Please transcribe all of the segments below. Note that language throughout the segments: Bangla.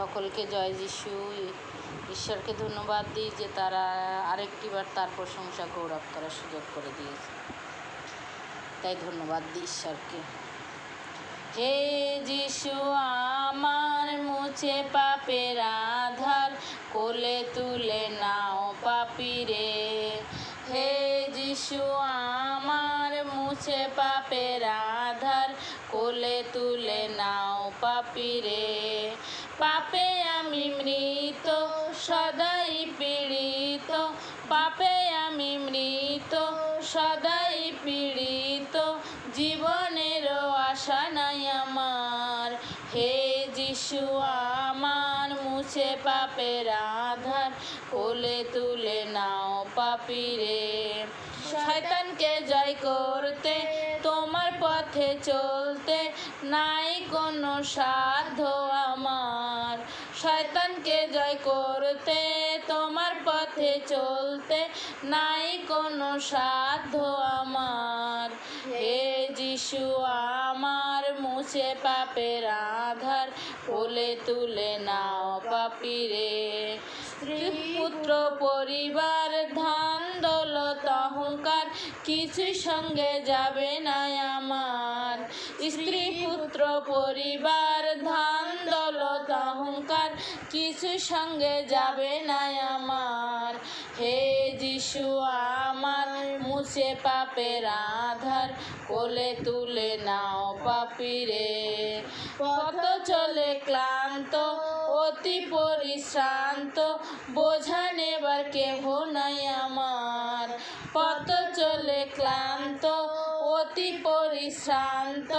সকলকে জয় যিশু। ঈশ্বরকে ধন্যবাদ দিই যে তারা আরেকটিবার তার প্রশংসা গৌরব করার সুযোগ করে দিয়েছে, তাই ধন্যবাদ দিই ঈশ্বরকে। হে যিশু আমার মুছে পাপের আধার, কোলে তুলে নাও পাপীরে। হে যিশু আমার মুছে পাপের আধার, কোলে তুলে নাও পাপীরে। পাপে আমি মৃত, সদাই পীড়িত, পাপে আমি মৃত, সদাই পীড়িত, জীবনেরও আশা নাই আমার। হে যিশু আমার মুছে পাপের আধার, কোলে তুলে নাও পাপীরে। শয়তানকে জয় করতে, তোমার পথে চলতে নাই কোনো সাধ্য আমার। শয়তানকে জয় করতে, তোমার পথে চলতে নাই কোনো সাধ্য আমার। হে যিশু আমার মুছে পাপের আধার, কোলে তুলে নাও পাপীরে। স্ত্রী পুত্র পরিবার ধন দৌলত অহংকার কিছুই সঙ্গে যাবে না আমার। স্ত্রী পুত্র পরিবার ধন দৌলত অহংকার কিছুই সঙ্গে যাবে না আমার। হে যিশু আমার মুছে পাপের আধার, কোলে তুলে নাও পাপীরে। পথ চলে ক্লান্ত অতি পরিশ্রান্ত, বোঝা নেবার কেহ নাই আমার। পথ চলে ক্লান্ত অতি পরিশ্রান্ত,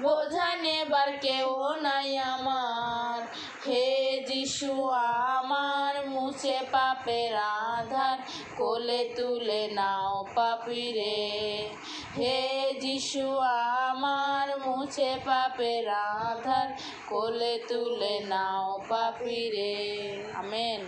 বোঝা নেবার কেহ নাই আমার। হে যিশু আমার মুছে পাপের আধার, কোলে তুলে নাও পাপীরে। হে যিশু আমার মুছে পাপের আধার, কোলে তুলে নাও পাপীরে। আমেন।